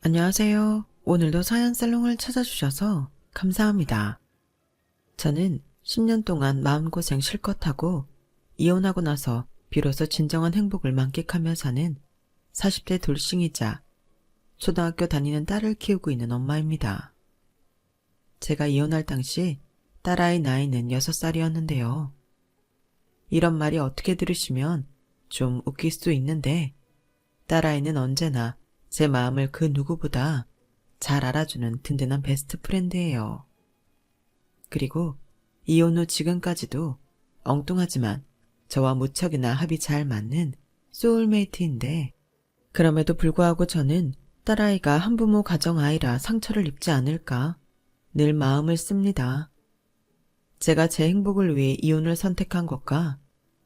안녕하세요. 오늘도 사연 살롱을 찾아주셔서 감사합니다. 저는 10년 동안 마음고생 실컷 하고 이혼하고 나서 비로소 진정한 행복을 만끽하며 사는 40대 돌싱이자 초등학교 다니는 딸을 키우고 있는 엄마입니다. 제가 이혼할 당시 딸아이 나이는 6살이었는데요. 이런 말이 어떻게 들으시면 좀 웃길 수 있는데 딸아이는 언제나 제 마음을 그 누구보다 잘 알아주는 든든한 베스트 프렌드예요. 그리고 이혼 후 지금까지도 엉뚱하지만 저와 무척이나 합이 잘 맞는 소울메이트인데 그럼에도 불구하고 저는 딸아이가 한부모 가정 아이라 상처를 입지 않을까 늘 마음을 씁니다. 제가 제 행복을 위해 이혼을 선택한 것과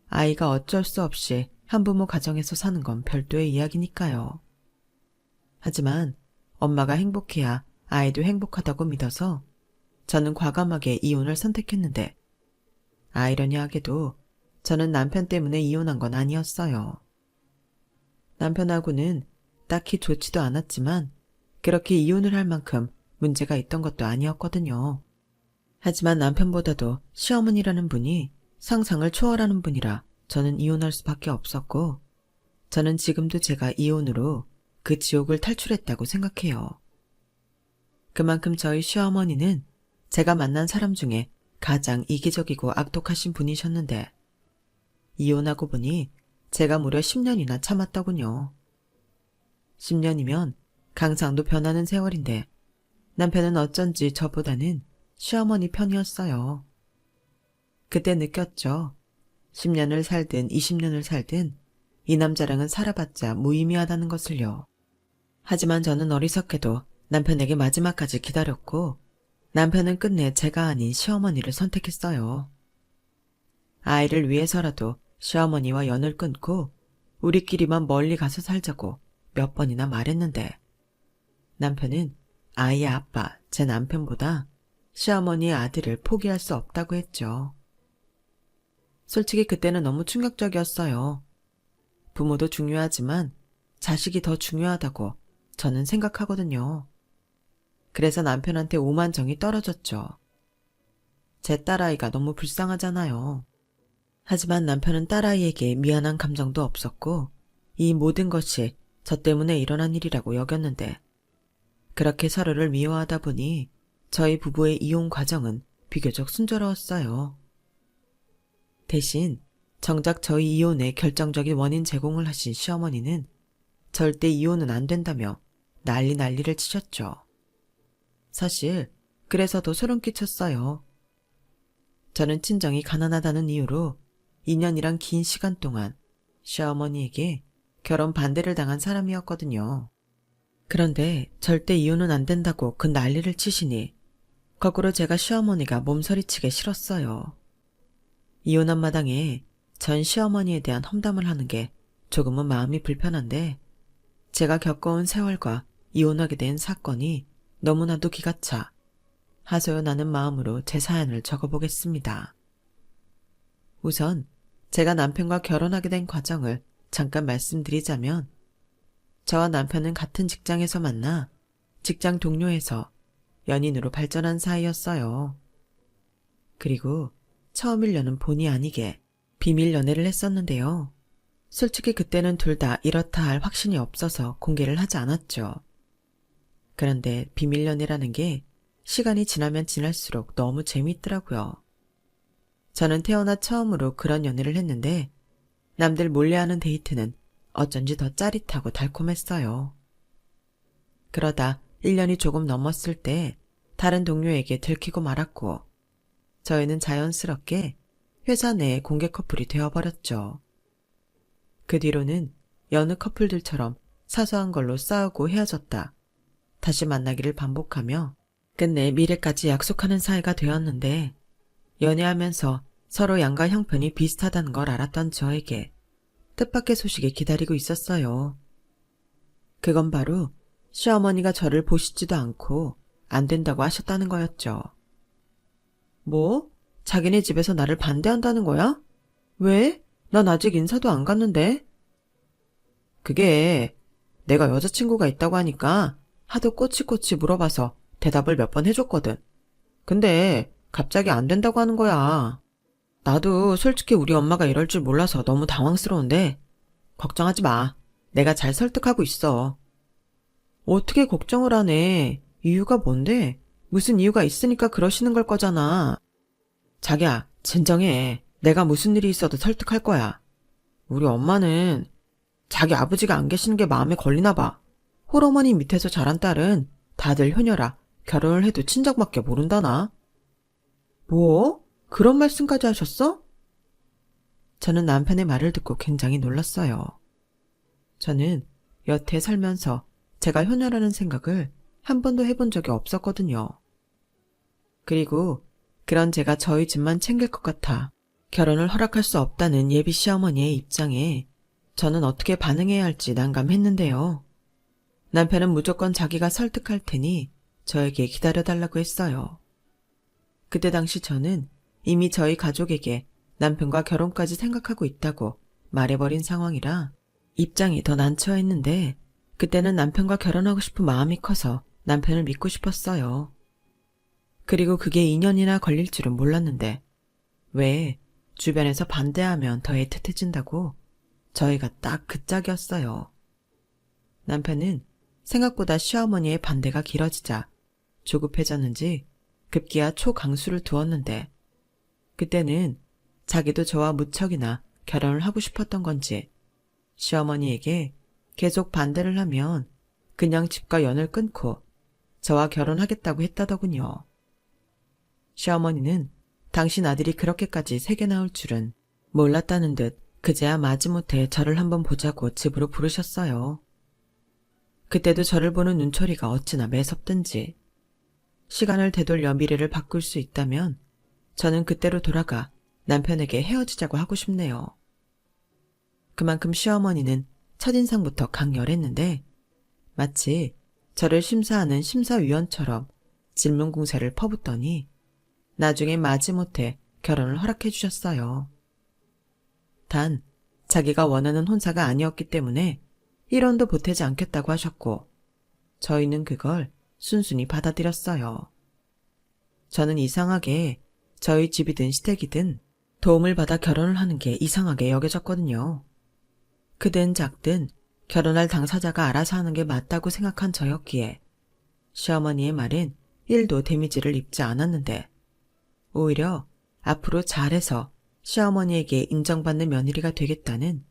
아이가 어쩔 수 없이 한부모 가정에서 사는 건 별도의 이야기니까요. 하지만 엄마가 행복해야 아이도 행복하다고 믿어서 저는 과감하게 이혼을 선택했는데 아이러니하게도 저는 남편 때문에 이혼한 건 아니었어요. 남편하고는 딱히 좋지도 않았지만 그렇게 이혼을 할 만큼 문제가 있던 것도 아니었거든요. 하지만 남편보다도 시어머니라는 분이 상상을 초월하는 분이라 저는 이혼할 수밖에 없었고 저는 지금도 제가 이혼으로 그 지옥을 탈출했다고 생각해요. 그만큼 저희 시어머니는 제가 만난 사람 중에 가장 이기적이고 악독하신 분이셨는데 이혼하고 보니 제가 무려 10년이나 참았더군요. 10년이면 강상도 변하는 세월인데 남편은 어쩐지 저보다는 시어머니 편이었어요. 그때 느꼈죠. 10년을 살든 20년을 살든 이 남자랑은 살아봤자 무의미하다는 것을요. 하지만 저는 어리석게도 남편에게 마지막까지 기다렸고 남편은 끝내 제가 아닌 시어머니를 선택했어요. 아이를 위해서라도 시어머니와 연을 끊고 우리끼리만 멀리 가서 살자고 몇 번이나 말했는데 남편은 아이의 아빠, 제 남편보다 시어머니의 아들을 포기할 수 없다고 했죠. 솔직히 그때는 너무 충격적이었어요. 부모도 중요하지만 자식이 더 중요하다고 저는 생각하거든요. 그래서 남편한테 오만정이 떨어졌죠. 제 딸아이가 너무 불쌍하잖아요. 하지만 남편은 딸아이에게 미안한 감정도 없었고 이 모든 것이 저 때문에 일어난 일이라고 여겼는데 그렇게 서로를 미워하다 보니 저희 부부의 이혼 과정은 비교적 순조로웠어요. 대신 정작 저희 이혼의 결정적인 원인 제공을 하신 시어머니는 절대 이혼은 안 된다며 난리를 치셨죠. 사실 그래서 더 소름 끼쳤어요. 저는 친정이 가난하다는 이유로 2년이란 긴 시간 동안 시어머니에게 결혼 반대를 당한 사람이었거든요. 그런데 절대 이혼은 안 된다고 그 난리를 치시니 거꾸로 제가 시어머니가 몸서리치게 싫었어요. 이혼한 마당에 전 시어머니에 대한 험담을 하는 게 조금은 마음이 불편한데 제가 겪어온 세월과 이혼하게 된 사건이 너무나도 기가 차 하소연하는 마음으로 제 사연을 적어보겠습니다. 우선 제가 남편과 결혼하게 된 과정을 잠깐 말씀드리자면 저와 남편은 같은 직장에서 만나 직장 동료에서 연인으로 발전한 사이였어요. 그리고 처음 1년은 본의 아니게 비밀 연애를 했었는데요. 솔직히 그때는 둘 다 이렇다 할 확신이 없어서 공개를 하지 않았죠. 그런데 비밀 연애라는 게 시간이 지나면 지날수록 너무 재미있더라고요. 저는 태어나 처음으로 그런 연애를 했는데 남들 몰래하는 데이트는 어쩐지 더 짜릿하고 달콤했어요. 그러다 1년이 조금 넘었을 때 다른 동료에게 들키고 말았고 저희는 자연스럽게 회사 내 공개 커플이 되어버렸죠. 그 뒤로는 여느 커플들처럼 사소한 걸로 싸우고 헤어졌다. 다시 만나기를 반복하며 끝내 미래까지 약속하는 사이가 되었는데 연애하면서 서로 양가 형편이 비슷하다는 걸 알았던 저에게 뜻밖의 소식이 기다리고 있었어요. 그건 바로 시어머니가 저를 보시지도 않고 안 된다고 하셨다는 거였죠. 뭐? 자기네 집에서 나를 반대한다는 거야? 왜? 난 아직 인사도 안 갔는데. 그게 내가 여자친구가 있다고 하니까 하도 꼬치꼬치 물어봐서 대답을 몇 번 해줬거든. 근데 갑자기 안 된다고 하는 거야. 나도 솔직히 우리 엄마가 이럴 줄 몰라서 너무 당황스러운데 걱정하지 마. 내가 잘 설득하고 있어. 어떻게 걱정을 하네. 이유가 뭔데? 무슨 이유가 있으니까 그러시는 걸 거잖아. 자기야, 진정해. 내가 무슨 일이 있어도 설득할 거야. 우리 엄마는 자기 아버지가 안 계시는 게 마음에 걸리나 봐. 홀어머니 밑에서 자란 딸은 다들 효녀라 결혼을 해도 친정밖에 모른다나? 뭐? 그런 말씀까지 하셨어? 저는 남편의 말을 듣고 굉장히 놀랐어요. 저는 여태 살면서 제가 효녀라는 생각을 한 번도 해본 적이 없었거든요. 그리고 그런 제가 저희 집만 챙길 것 같아 결혼을 허락할 수 없다는 예비 시어머니의 입장에 저는 어떻게 반응해야 할지 난감했는데요. 남편은 무조건 자기가 설득할 테니 저에게 기다려달라고 했어요. 그때 당시 저는 이미 저희 가족에게 남편과 결혼까지 생각하고 있다고 말해버린 상황이라 입장이 더 난처했는데 그때는 남편과 결혼하고 싶은 마음이 커서 남편을 믿고 싶었어요. 그리고 그게 2년이나 걸릴 줄은 몰랐는데 왜 주변에서 반대하면 더 애틋해진다고 저희가 딱 그 짝이었어요. 남편은 생각보다 시어머니의 반대가 길어지자 조급해졌는지 급기야 초강수를 두었는데 그때는 자기도 저와 무척이나 결혼을 하고 싶었던 건지 시어머니에게 계속 반대를 하면 그냥 집과 연을 끊고 저와 결혼하겠다고 했다더군요. 시어머니는 당신 아들이 그렇게까지 세게 나올 줄은 몰랐다는 듯 그제야 마지못해 저를 한번 보자고 집으로 부르셨어요. 그때도 저를 보는 눈초리가 어찌나 매섭든지 시간을 되돌려 미래를 바꿀 수 있다면 저는 그때로 돌아가 남편에게 헤어지자고 하고 싶네요. 그만큼 시어머니는 첫인상부터 강렬했는데 마치 저를 심사하는 심사위원처럼 질문 공세를 퍼붓더니 나중에 마지못해 결혼을 허락해 주셨어요. 단 자기가 원하는 혼사가 아니었기 때문에 1원도 보태지 않겠다고 하셨고 저희는 그걸 순순히 받아들였어요. 저는 이상하게 저희 집이든 시댁이든 도움을 받아 결혼을 하는 게 이상하게 여겨졌거든요. 크든 작든 결혼할 당사자가 알아서 하는 게 맞다고 생각한 저였기에 시어머니의 말엔 1도 데미지를 입지 않았는데 오히려 앞으로 잘해서 시어머니에게 인정받는 며느리가 되겠다는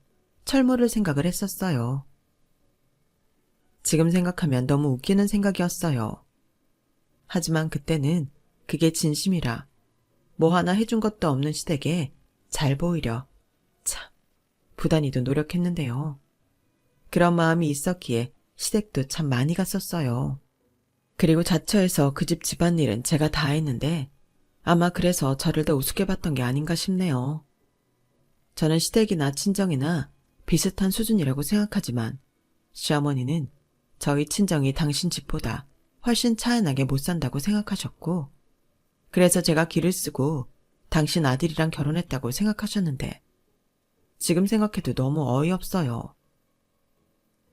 철모를 생각을 했었어요. 지금 생각하면 너무 웃기는 생각이었어요. 하지만 그때는 그게 진심이라 뭐 하나 해준 것도 없는 시댁에 잘 보이려 참 부단히도 노력했는데요. 그런 마음이 있었기에 시댁도 참 많이 갔었어요. 그리고 자처해서 그 집 집안일은 제가 다 했는데 아마 그래서 저를 더 우습게 봤던 게 아닌가 싶네요. 저는 시댁이나 친정이나 비슷한 수준이라고 생각하지만 시어머니는 저희 친정이 당신 집보다 훨씬 차이나게 못 산다고 생각하셨고 그래서 제가 기를 쓰고 당신 아들이랑 결혼했다고 생각하셨는데 지금 생각해도 너무 어이없어요.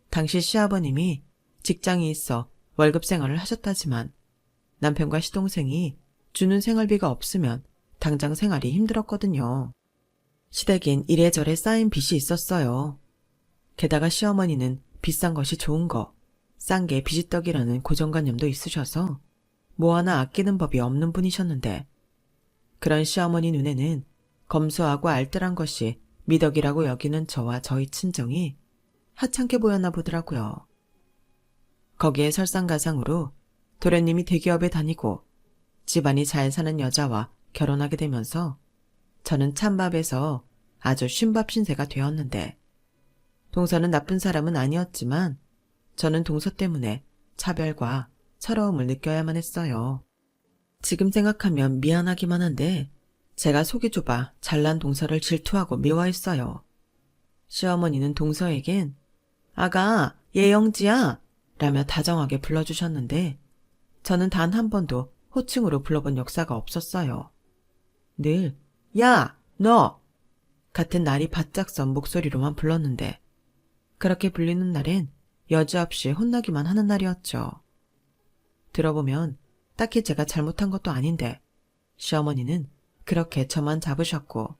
당시 시아버님이 직장이 있어 월급 생활을 하셨다지만 남편과 시동생이 주는 생활비가 없으면 당장 생활이 힘들었거든요. 시댁엔 이래저래 쌓인 빚이 있었어요. 게다가 시어머니는 비싼 것이 좋은 거, 싼 게 비지떡이라는 고정관념도 있으셔서 뭐 하나 아끼는 법이 없는 분이셨는데 그런 시어머니 눈에는 검소하고 알뜰한 것이 미덕이라고 여기는 저와 저희 친정이 하찮게 보였나 보더라고요. 거기에 설상가상으로 도련님이 대기업에 다니고 집안이 잘 사는 여자와 결혼하게 되면서 저는 찬밥에서 아주 쉰밥 신세가 되었는데 동서는 나쁜 사람은 아니었지만 저는 동서 때문에 차별과 서러움을 느껴야만 했어요. 지금 생각하면 미안하기만 한데 제가 속이 좁아 잘난 동서를 질투하고 미워했어요. 시어머니는 동서에겐 아가 예영지야 라며 다정하게 불러주셨는데 저는 단 한 번도 호칭으로 불러본 역사가 없었어요. 늘 야, 너! 같은 날이 바짝 선 목소리로만 불렀는데 그렇게 불리는 날엔 여지없이 혼나기만 하는 날이었죠. 들어보면 딱히 제가 잘못한 것도 아닌데 시어머니는 그렇게 저만 잡으셨고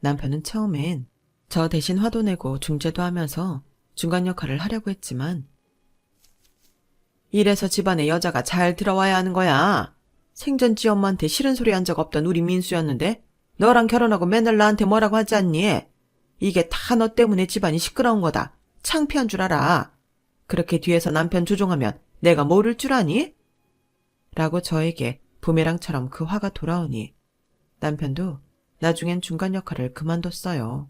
남편은 처음엔 저 대신 화도 내고 중재도 하면서 중간 역할을 하려고 했지만 이래서 집안에 여자가 잘 들어와야 하는 거야. 생전지 엄마한테 싫은 소리 한 적 없던 우리 민수였는데 너랑 결혼하고 맨날 나한테 뭐라고 하지 않니? 이게 다 너 때문에 집안이 시끄러운 거다. 창피한 줄 알아. 그렇게 뒤에서 남편 조종하면 내가 모를 줄 아니? 라고 저에게 부메랑처럼 그 화가 돌아오니 남편도 나중엔 중간 역할을 그만뒀어요.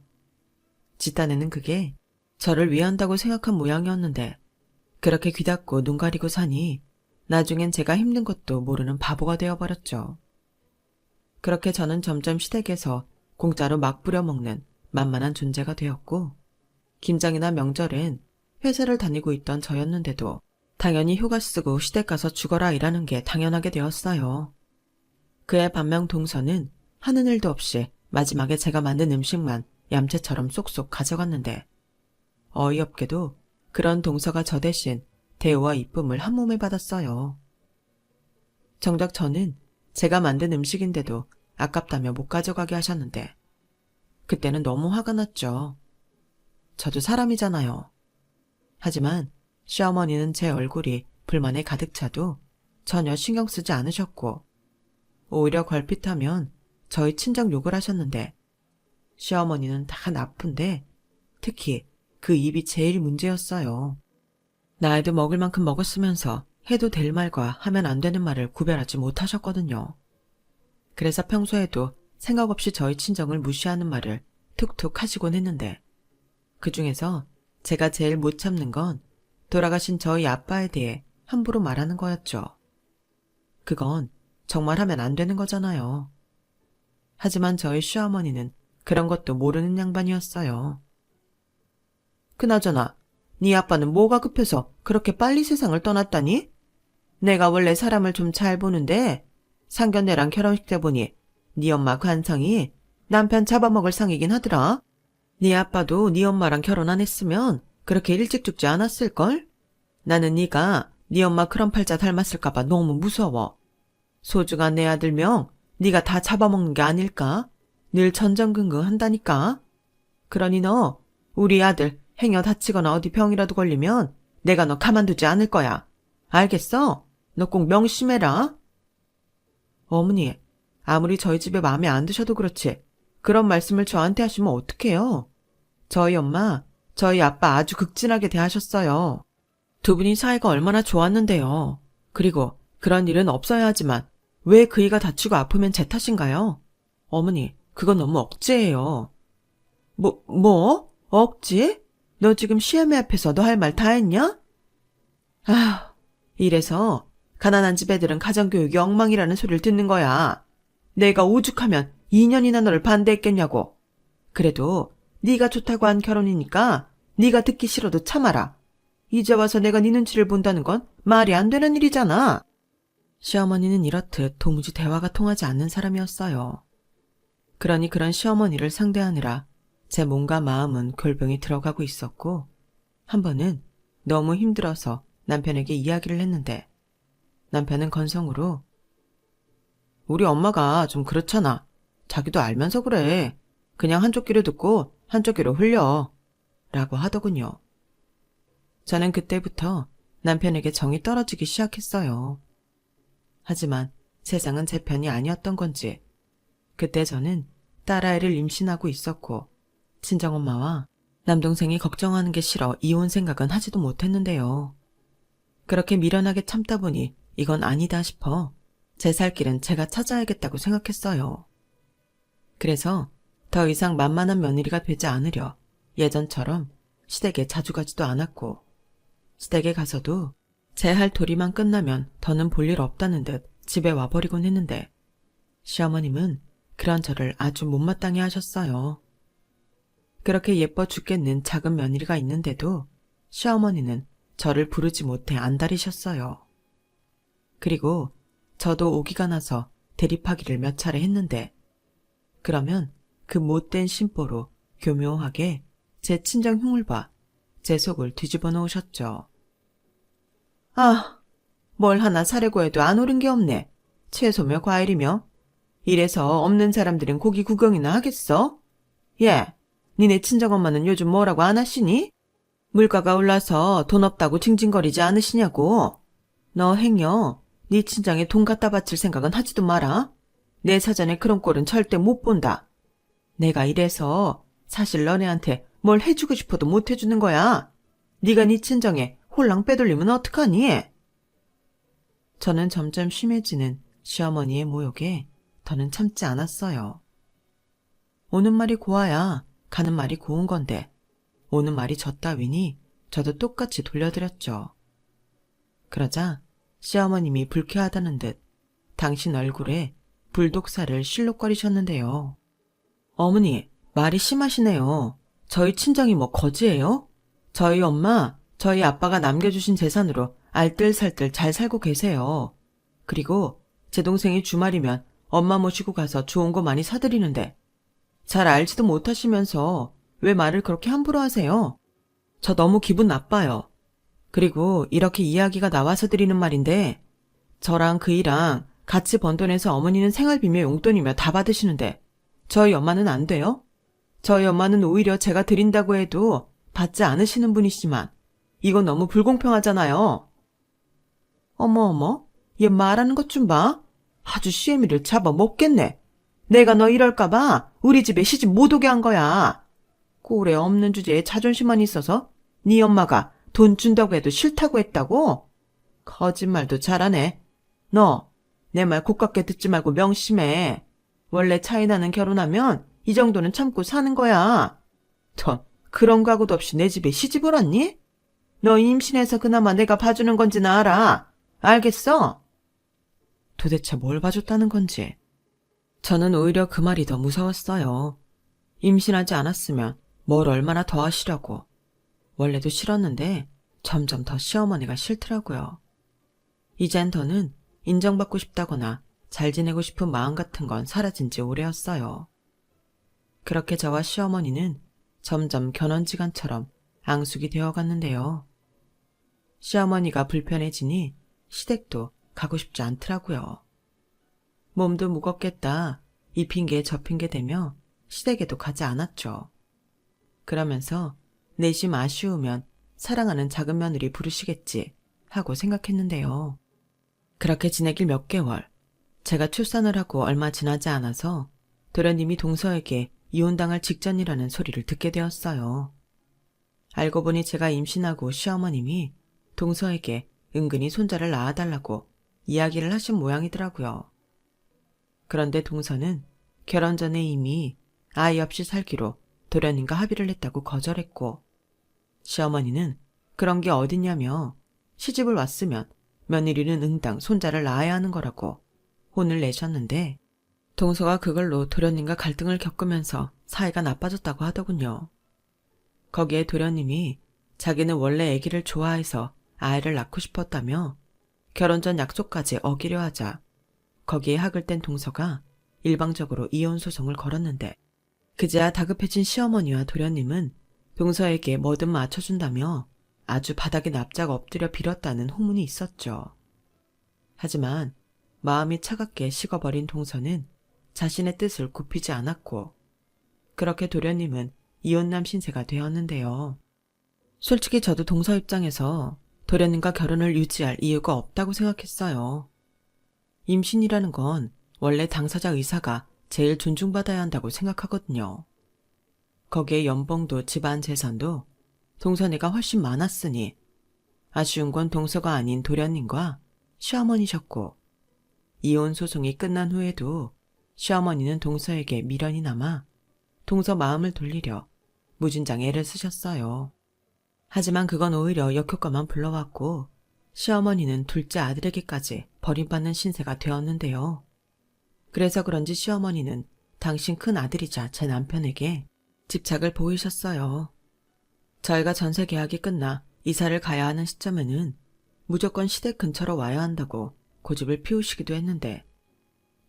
집단에는 그게 저를 위한다고 생각한 모양이었는데 그렇게 귀 닫고 눈 가리고 사니 나중엔 제가 힘든 것도 모르는 바보가 되어버렸죠. 그렇게 저는 점점 시댁에서 공짜로 막 부려먹는 만만한 존재가 되었고 김장이나 명절엔 회사를 다니고 있던 저였는데도 당연히 휴가 쓰고 시댁 가서 죽어라 일하는 게 당연하게 되었어요. 그의 반면 동서는 하는 일도 없이 마지막에 제가 만든 음식만 얌체처럼 쏙쏙 가져갔는데 어이없게도 그런 동서가 저 대신 대우와 이쁨을 한 몸에 받았어요. 정작 저는 제가 만든 음식인데도 아깝다며 못 가져가게 하셨는데 그때는 너무 화가 났죠. 저도 사람이잖아요. 하지만 시어머니는 제 얼굴이 불만에 가득 차도 전혀 신경 쓰지 않으셨고 오히려 걸핏하면 저희 친정 욕을 하셨는데 시어머니는 다 나쁜데 특히 그 입이 제일 문제였어요. 나이도 먹을 만큼 먹었으면서 해도 될 말과 하면 안 되는 말을 구별하지 못하셨거든요. 그래서 평소에도 생각 없이 저희 친정을 무시하는 말을 툭툭 하시곤 했는데 그중에서 제가 제일 못 참는 건 돌아가신 저희 아빠에 대해 함부로 말하는 거였죠. 그건 정말 하면 안 되는 거잖아요. 하지만 저희 시어머니는 그런 것도 모르는 양반이었어요. 그나저나 네 아빠는 뭐가 급해서 그렇게 빨리 세상을 떠났다니? 내가 원래 사람을 좀 잘 보는데 상견례랑 결혼식 때 보니 네 엄마 관상이 남편 잡아먹을 상이긴 하더라. 네 아빠도 네 엄마랑 결혼 안 했으면 그렇게 일찍 죽지 않았을걸? 나는 네가 네 엄마 그런 팔자 닮았을까 봐 너무 무서워. 소중한 내 아들 명 네가 다 잡아먹는 게 아닐까? 늘 전전긍긍 한다니까. 그러니 너 우리 아들 행여 다치거나 어디 병이라도 걸리면 내가 너 가만두지 않을 거야. 알겠어? 너 꼭 명심해라. 어머니, 아무리 저희 집에 마음에 안 드셔도 그렇지 그런 말씀을 저한테 하시면 어떡해요? 저희 엄마, 저희 아빠 아주 극진하게 대하셨어요. 두 분이 사이가 얼마나 좋았는데요. 그리고 그런 일은 없어야 하지만 왜 그이가 다치고 아프면 제 탓인가요? 어머니, 그건 너무 억지예요. 뭐? 억지? 너 지금 시애미 앞에서 너 할 말 다 했냐? 아, 이래서 가난한 집 애들은 가정교육이 엉망이라는 소리를 듣는 거야. 내가 오죽하면 2년이나 너를 반대했겠냐고. 그래도 네가 좋다고 한 결혼이니까 네가 듣기 싫어도 참아라. 이제 와서 내가 네 눈치를 본다는 건 말이 안 되는 일이잖아. 시어머니는 이렇듯 도무지 대화가 통하지 않는 사람이었어요. 그러니 그런 시어머니를 상대하느라 제 몸과 마음은 골병이 들어가고 있었고 한 번은 너무 힘들어서 남편에게 이야기를 했는데 남편은 건성으로 우리 엄마가 좀 그렇잖아. 자기도 알면서 그래. 그냥 한쪽 귀로 듣고 한쪽 귀로 흘려. 라고 하더군요. 저는 그때부터 남편에게 정이 떨어지기 시작했어요. 하지만 세상은 제 편이 아니었던 건지 그때 저는 딸아이를 임신하고 있었고 친정엄마와 남동생이 걱정하는 게 싫어 이혼 생각은 하지도 못했는데요. 그렇게 미련하게 참다 보니 이건 아니다 싶어 제 살 길은 제가 찾아야겠다고 생각했어요. 그래서 더 이상 만만한 며느리가 되지 않으려 예전처럼 시댁에 자주 가지도 않았고 시댁에 가서도 제 할 도리만 끝나면 더는 볼 일 없다는 듯 집에 와버리곤 했는데 시어머님은 그런 저를 아주 못마땅해 하셨어요. 그렇게 예뻐 죽겠는 작은 며느리가 있는데도 시어머니는 저를 부르지 못해 안달이셨어요. 그리고 저도 오기가 나서 대립하기를 몇 차례 했는데 그러면 그 못된 심보로 교묘하게 제 친정 흉을 봐 제 속을 뒤집어 놓으셨죠. 아, 뭘 하나 사려고 해도 안 오른 게 없네. 채소며 과일이며. 이래서 없는 사람들은 고기 구경이나 하겠어? 예, 니네 친정엄마는 요즘 뭐라고 안 하시니? 물가가 올라서 돈 없다고 징징거리지 않으시냐고. 너 행여 네 친정에 돈 갖다 바칠 생각은 하지도 마라. 내 사전에 그런 꼴은 절대 못 본다. 내가 이래서 사실 너네한테 뭘 해주고 싶어도 못 해주는 거야. 네가 네 친정에 홀랑 빼돌리면 어떡하니? 저는 점점 심해지는 시어머니의 모욕에 더는 참지 않았어요. 오는 말이 고와야 가는 말이 고운 건데 오는 말이 저 따위니 저도 똑같이 돌려드렸죠. 그러자 시어머님이 불쾌하다는 듯 당신 얼굴에 불독살을 실룩거리셨는데요. 어머니, 말이 심하시네요. 저희 친정이 뭐 거지예요? 저희 엄마, 저희 아빠가 남겨주신 재산으로 알뜰살뜰 잘 살고 계세요. 그리고 제 동생이 주말이면 엄마 모시고 가서 좋은 거 많이 사드리는데 잘 알지도 못하시면서 왜 말을 그렇게 함부로 하세요? 저 너무 기분 나빠요. 그리고 이렇게 이야기가 나와서 드리는 말인데 저랑 그이랑 같이 번 돈에서 어머니는 생활비며 용돈이며 다 받으시는데 저희 엄마는 안 돼요? 저희 엄마는 오히려 제가 드린다고 해도 받지 않으시는 분이시지만 이건 너무 불공평하잖아요. 어머, 얘 말하는 것 좀 봐. 아주 시애미를 잡아먹겠네. 내가 너 이럴까봐 우리 집에 시집 못 오게 한 거야. 꼴에 없는 주제에 자존심만 있어서 네 엄마가 돈 준다고 해도 싫다고 했다고? 거짓말도 잘하네. 너 내 말 고깝게 듣지 말고 명심해. 원래 차이 나는 결혼하면 이 정도는 참고 사는 거야. 넌 그런 각오도 없이 내 집에 시집을 왔니? 너 임신해서 그나마 내가 봐주는 건지는 알아. 알겠어? 도대체 뭘 봐줬다는 건지. 저는 오히려 그 말이 더 무서웠어요. 임신하지 않았으면 뭘 얼마나 더 하시려고. 원래도 싫었는데 점점 더 시어머니가 싫더라고요. 이젠 더는 인정받고 싶다거나 잘 지내고 싶은 마음 같은 건 사라진 지 오래였어요. 그렇게 저와 시어머니는 점점 견원지간처럼 앙숙이 되어갔는데요. 시어머니가 불편해지니 시댁도 가고 싶지 않더라고요. 몸도 무겁겠다, 이 핑계 저 핑계 대며 시댁에도 가지 않았죠. 그러면서 내심 아쉬우면 사랑하는 작은 며느리 부르시겠지 하고 생각했는데요. 그렇게 지내길 몇 개월, 제가 출산을 하고 얼마 지나지 않아서 도련님이 동서에게 이혼당할 직전이라는 소리를 듣게 되었어요. 알고 보니 제가 임신하고 시어머님이 동서에게 은근히 손자를 낳아달라고 이야기를 하신 모양이더라고요. 그런데 동서는 결혼 전에 이미 아이 없이 살기로 도련님과 합의를 했다고 거절했고, 시어머니는 그런 게 어딨냐며 시집을 왔으면 며느리는 응당 손자를 낳아야 하는 거라고 혼을 내셨는데, 동서가 그걸로 도련님과 갈등을 겪으면서 사이가 나빠졌다고 하더군요. 거기에 도련님이 자기는 원래 아기를 좋아해서 아이를 낳고 싶었다며 결혼 전 약속까지 어기려 하자 거기에 학을 뗀 동서가 일방적으로 이혼 소송을 걸었는데, 그제야 다급해진 시어머니와 도련님은 동서에게 뭐든 맞춰준다며 아주 바닥에 납작 엎드려 빌었다는 후문이 있었죠. 하지만 마음이 차갑게 식어버린 동서는 자신의 뜻을 굽히지 않았고, 그렇게 도련님은 이혼남 신세가 되었는데요. 솔직히 저도 동서 입장에서 도련님과 결혼을 유지할 이유가 없다고 생각했어요. 임신이라는 건 원래 당사자 의사가 제일 존중받아야 한다고 생각하거든요. 거기에 연봉도 집안 재산도 동서네가 훨씬 많았으니 아쉬운 건 동서가 아닌 도련님과 시어머니셨고, 이혼 소송이 끝난 후에도 시어머니는 동서에게 미련이 남아 동서 마음을 돌리려 무진장 애를 쓰셨어요. 하지만 그건 오히려 역효과만 불러왔고 시어머니는 둘째 아들에게까지 버림받는 신세가 되었는데요. 그래서 그런지 시어머니는 당신 큰 아들이자 제 남편에게 집착을 보이셨어요. 저희가 전세 계약이 끝나 이사를 가야 하는 시점에는 무조건 시댁 근처로 와야 한다고 고집을 피우시기도 했는데,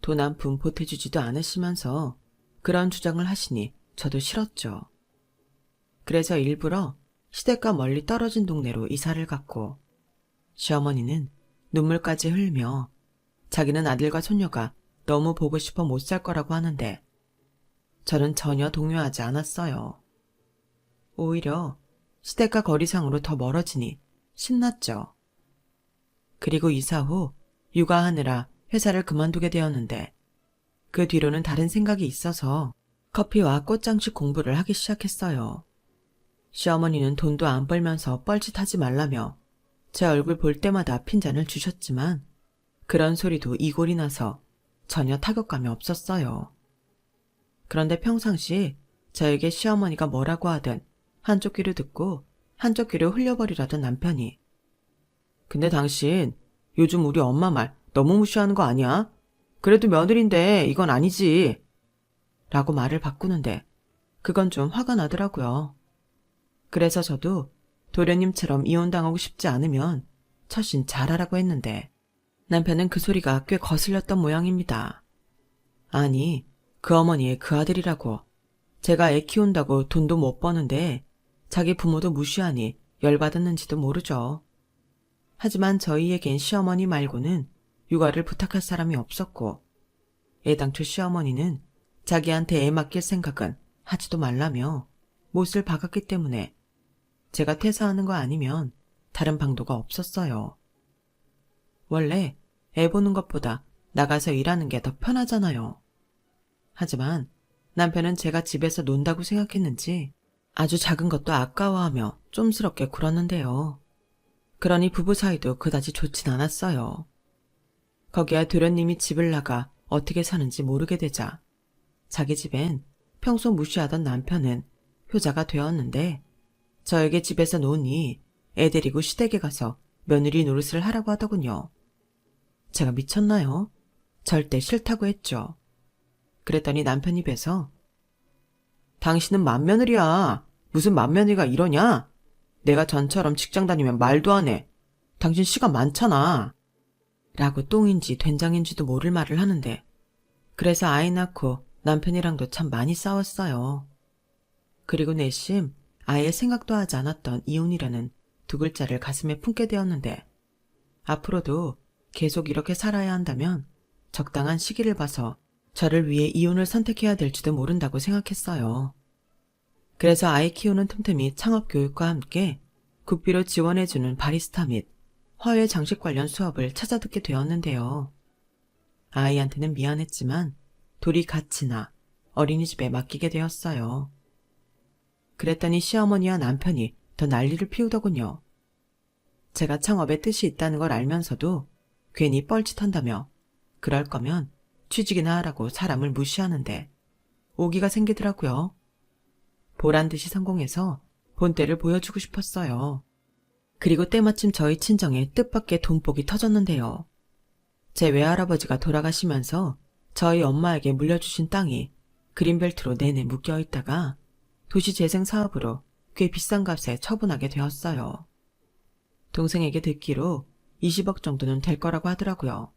돈 한 푼 보태주지도 않으시면서 그런 주장을 하시니 저도 싫었죠. 그래서 일부러 시댁과 멀리 떨어진 동네로 이사를 갔고, 시어머니는 눈물까지 흘며 자기는 아들과 손녀가 너무 보고 싶어 못 살 거라고 하는데 저는 전혀 동요하지 않았어요. 오히려 시댁과 거리상으로 더 멀어지니 신났죠. 그리고 이사 후 육아하느라 회사를 그만두게 되었는데 그 뒤로는 다른 생각이 있어서 커피와 꽃장식 공부를 하기 시작했어요. 시어머니는 돈도 안 벌면서 뻘짓하지 말라며 제 얼굴 볼 때마다 핀잔을 주셨지만 그런 소리도 이골이 나서 전혀 타격감이 없었어요. 그런데 평상시 저에게 시어머니가 뭐라고 하든 한쪽 귀로 듣고 한쪽 귀로 흘려버리라던 남편이 근데 당신 요즘 우리 엄마 말 너무 무시하는 거 아니야? 그래도 며느리인데 이건 아니지. 라고 말을 바꾸는데 그건 좀 화가 나더라고요. 그래서 저도 도련님처럼 이혼당하고 싶지 않으면 처신 잘하라고 했는데 남편은 그 소리가 꽤 거슬렸던 모양입니다. 아니, 그 어머니의 그 아들이라고. 제가 애 키운다고 돈도 못 버는데 자기 부모도 무시하니 열받았는지도 모르죠. 하지만 저희에겐 시어머니 말고는 육아를 부탁할 사람이 없었고 애당초 시어머니는 자기한테 애 맡길 생각은 하지도 말라며 못을 박았기 때문에 제가 퇴사하는 거 아니면 다른 방도가 없었어요. 원래 애 보는 것보다 나가서 일하는 게 더 편하잖아요. 하지만 남편은 제가 집에서 논다고 생각했는지 아주 작은 것도 아까워하며 쫌스럽게 굴었는데요. 그러니 부부 사이도 그다지 좋진 않았어요. 거기에 도련님이 집을 나가 어떻게 사는지 모르게 되자 자기 집엔 평소 무시하던 남편은 효자가 되었는데 저에게 집에서 노니 애 데리고 시댁에 가서 며느리 노릇을 하라고 하더군요. 제가 미쳤나요? 절대 싫다고 했죠. 그랬더니 남편 입에서 당신은 맏며느리야. 무슨 맏며느리가 이러냐? 내가 전처럼 직장 다니면 말도 안 해. 당신 시간 많잖아. 라고 똥인지 된장인지도 모를 말을 하는데 그래서 아이 낳고 남편이랑도 참 많이 싸웠어요. 그리고 내심 아예 생각도 하지 않았던 이혼이라는 두 글자를 가슴에 품게 되었는데 앞으로도 계속 이렇게 살아야 한다면 적당한 시기를 봐서 저를 위해 이혼을 선택해야 될지도 모른다고 생각했어요. 그래서 아이 키우는 틈틈이 창업교육과 함께 국비로 지원해주는 바리스타 및 화훼 장식 관련 수업을 찾아 듣게 되었는데요. 아이한테는 미안했지만 둘이 같이 나 어린이집에 맡기게 되었어요. 그랬더니 시어머니와 남편이 더 난리를 피우더군요. 제가 창업에 뜻이 있다는 걸 알면서도 괜히 뻘짓한다며 그럴 거면 취직이나 하라고 사람을 무시하는데 오기가 생기더라고요. 보란듯이 성공해서 본때를 보여주고 싶었어요. 그리고 때마침 저희 친정에 뜻밖의 돈복이 터졌는데요. 제 외할아버지가 돌아가시면서 저희 엄마에게 물려주신 땅이 그린벨트로 내내 묶여있다가 도시재생 사업으로 꽤 비싼 값에 처분하게 되었어요. 동생에게 듣기로 20억 정도는 될 거라고 하더라고요.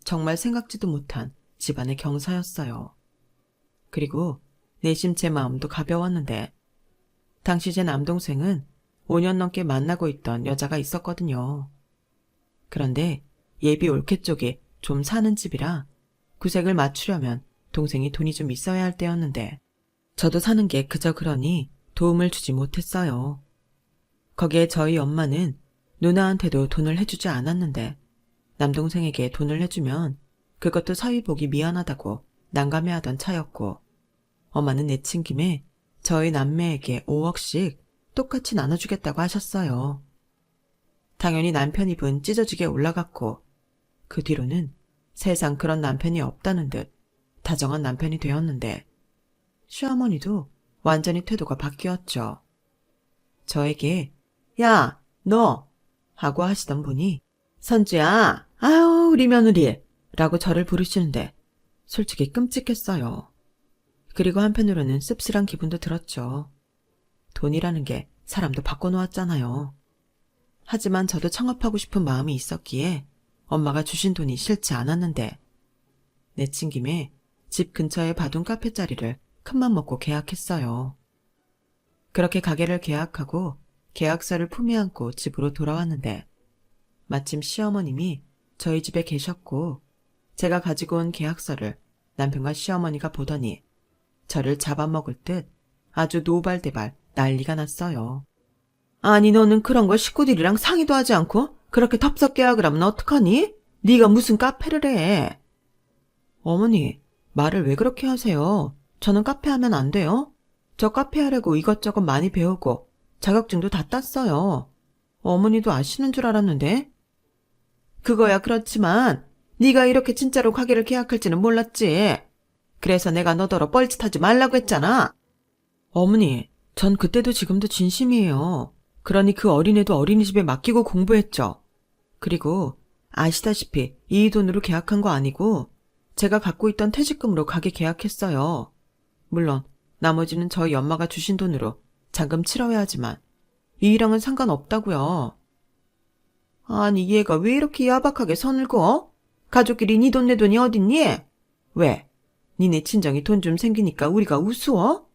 정말 생각지도 못한 집안의 경사였어요. 그리고 내심 제 마음도 가벼웠는데 당시 제 남동생은 5년 넘게 만나고 있던 여자가 있었거든요. 그런데 예비 올케 쪽에 좀 사는 집이라 구색을 맞추려면 동생이 돈이 좀 있어야 할 때였는데 저도 사는 게 그저 그러니 도움을 주지 못했어요. 거기에 저희 엄마는 누나한테도 돈을 해주지 않았는데 남동생에게 돈을 해주면 그것도 사위 보기 미안하다고 난감해하던 차였고 엄마는 내친 김에 저희 남매에게 5억씩 똑같이 나눠주겠다고 하셨어요. 당연히 남편 입은 찢어지게 올라갔고 그 뒤로는 세상 그런 남편이 없다는 듯 다정한 남편이 되었는데 시어머니도 완전히 태도가 바뀌었죠. 저에게 야, 너! 하고 하시던 분이 선주야, 아유 우리 며느리! 라고 저를 부르시는데 솔직히 끔찍했어요. 그리고 한편으로는 씁쓸한 기분도 들었죠. 돈이라는 게 사람도 바꿔놓았잖아요. 하지만 저도 창업하고 싶은 마음이 있었기에 엄마가 주신 돈이 싫지 않았는데 내친 김에 집 근처에 봐둔 카페 자리를 큰맘 먹고 계약했어요. 그렇게 가게를 계약하고 계약서를 품에 안고 집으로 돌아왔는데 마침 시어머님이 저희 집에 계셨고 제가 가지고 온 계약서를 남편과 시어머니가 보더니 저를 잡아먹을 듯 아주 노발대발 난리가 났어요. 아니 너는 그런 걸 식구들이랑 상의도 하지 않고 그렇게 덥석 계약을 하면 어떡하니? 네가 무슨 카페를 해? 어머니, 말을 왜 그렇게 하세요? 저는 카페 하면 안 돼요? 저 카페 하려고 이것저것 많이 배우고 자격증도 다 땄어요. 어머니도 아시는 줄 알았는데? 그거야 그렇지만 네가 이렇게 진짜로 가게를 계약할지는 몰랐지. 그래서 내가 너더러 뻘짓하지 말라고 했잖아. 어머니, 전 그때도 지금도 진심이에요. 그러니 그 어린애도 어린이집에 맡기고 공부했죠. 그리고 아시다시피 이 돈으로 계약한 거 아니고 제가 갖고 있던 퇴직금으로 가게 계약했어요. 물론 나머지는 저희 엄마가 주신 돈으로 잔금 치러야 하지만 이 일랑은 상관없다고요. 아니 얘가 왜 이렇게 야박하게 선을 그어? 가족끼리 네 돈 내 돈이 어딨니? 왜? 니네 친정이 돈 좀 생기니까 우리가 우스워?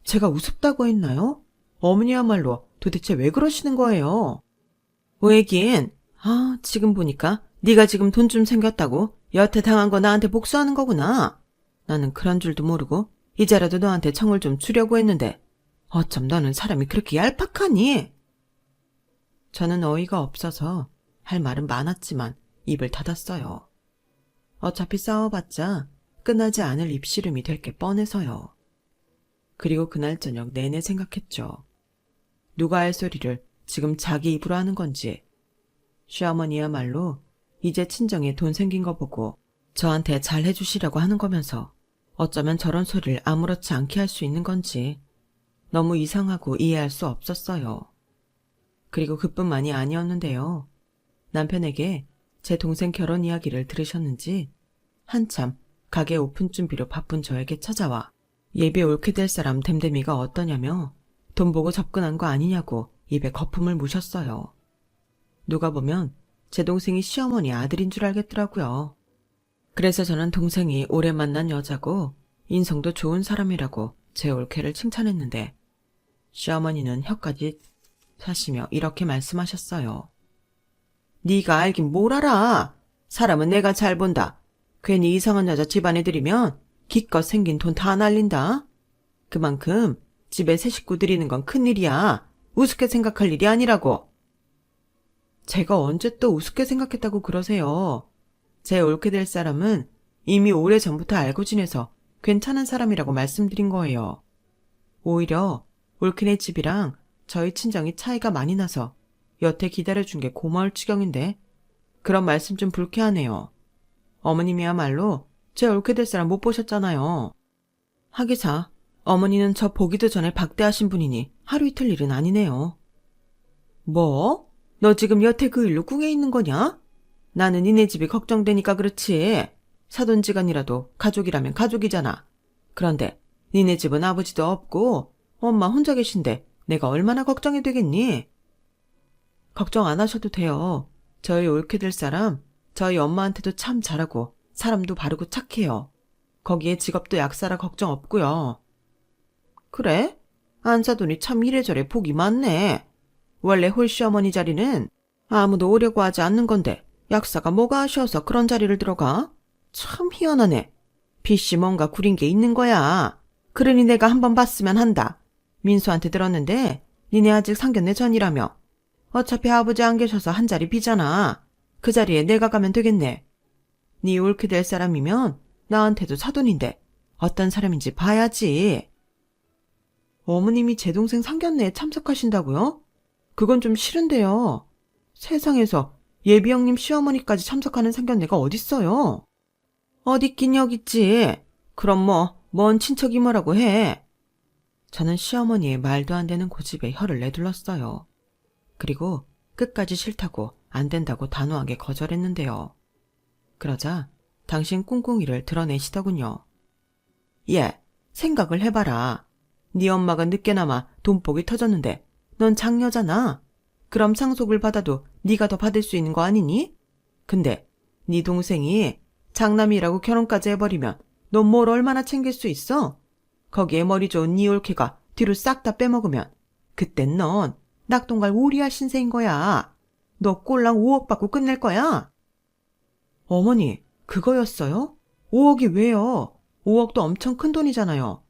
제가 우습다고 했나요? 어머니야말로 도대체 왜 그러시는 거예요? 왜긴? 지금 보니까 네가 지금 돈 좀 생겼다고 여태 당한 거 나한테 복수하는 거구나. 나는 그런 줄도 모르고 이제라도 너한테 청을 좀 주려고 했는데 어쩜 너는 사람이 그렇게 얄팍하니? 저는 어이가 없어서 할 말은 많았지만 입을 닫았어요. 어차피 싸워봤자 끝나지 않을 입씨름이 될 게 뻔해서요. 그리고 그날 저녁 내내 생각했죠. 누가 할 소리를 지금 자기 입으로 하는 건지. 시어머니야말로 이제 친정에 돈 생긴 거 보고 저한테 잘 해주시라고 하는 거면서 어쩌면 저런 소리를 아무렇지 않게 할 수 있는 건지 너무 이상하고 이해할 수 없었어요. 그리고 그뿐만이 아니었는데요. 남편에게 제 동생 결혼 이야기를 들으셨는지 한참 가게 오픈 준비로 바쁜 저에게 찾아와 예비 옳게 될 사람 댐댐이가 어떠냐며 돈 보고 접근한 거 아니냐고 입에 거품을 무셨어요. 누가 보면 제 동생이 시어머니 아들인 줄 알겠더라고요. 그래서 저는 동생이 오래 만난 여자고 인성도 좋은 사람이라고 제 올케를 칭찬했는데 시어머니는 혀까지 사시며 이렇게 말씀하셨어요. 네가 알긴 뭘 알아. 사람은 내가 잘 본다. 괜히 이상한 여자 집안에 들이면 기껏 생긴 돈 다 날린다. 그만큼 집에 새 식구 들이는 건 큰일이야. 우습게 생각할 일이 아니라고. 제가 언제 또 우습게 생각했다고 그러세요. 제 옳게 될 사람은 이미 오래전부터 알고 지내서 괜찮은 사람이라고 말씀드린 거예요. 오히려 올케네 집이랑 저희 친정이 차이가 많이 나서 여태 기다려준 게 고마울 지경인데 그런 말씀 좀 불쾌하네요. 어머님이야말로 제 옳게 될 사람 못 보셨잖아요. 하기사 어머니는 저 보기도 전에 박대하신 분이니 하루 이틀 일은 아니네요. 뭐? 너 지금 여태 그 일로 꿍해 있는 거냐? 나는 니네 집이 걱정되니까 그렇지. 사돈지간이라도 가족이라면 가족이잖아. 그런데 니네 집은 아버지도 없고 엄마 혼자 계신데 내가 얼마나 걱정이 되겠니? 걱정 안 하셔도 돼요. 저희 옳게 될 사람 저희 엄마한테도 참 잘하고 사람도 바르고 착해요. 거기에 직업도 약사라 걱정 없고요. 그래? 안사돈이 참 이래저래 복이 많네. 원래 홀시어머니 자리는 아무도 오려고 하지 않는 건데 약사가 뭐가 아쉬워서 그런 자리를 들어가? 참 희한하네. 빛이 뭔가 구린 게 있는 거야. 그러니 내가 한번 봤으면 한다. 민수한테 들었는데 니네 아직 상견례 전이라며. 어차피 아버지 안 계셔서 한 자리 비잖아. 그 자리에 내가 가면 되겠네. 네 옳게 될 사람이면 나한테도 사돈인데 어떤 사람인지 봐야지. 어머님이 제 동생 상견례에 참석하신다고요? 그건 좀 싫은데요. 세상에서 예비 형님 시어머니까지 참석하는 상견례가 어딨어요? 어딨긴 여기 있지. 그럼 뭔 친척이 뭐라고 해. 저는 시어머니의 말도 안 되는 고집에 혀를 내둘렀어요. 그리고 끝까지 싫다고 안 된다고 단호하게 거절했는데요. 그러자 당신 꿍꿍이를 드러내시더군요. 예, 생각을 해봐라. 네 엄마가 늦게나마 돈복이 터졌는데 넌 장녀잖아. 그럼 상속을 받아도 네가 더 받을 수 있는 거 아니니? 근데 네 동생이 장남이라고 결혼까지 해버리면 넌 뭘 얼마나 챙길 수 있어? 거기에 머리 좋은 네 올케가 뒤로 싹 다 빼먹으면 그땐 넌 낙동갈 오리알 신세인 거야. 너 꼴랑 5억 받고 끝낼 거야? 어머니, 그거였어요? 5억이 왜요? 5억도 엄청 큰 돈이잖아요.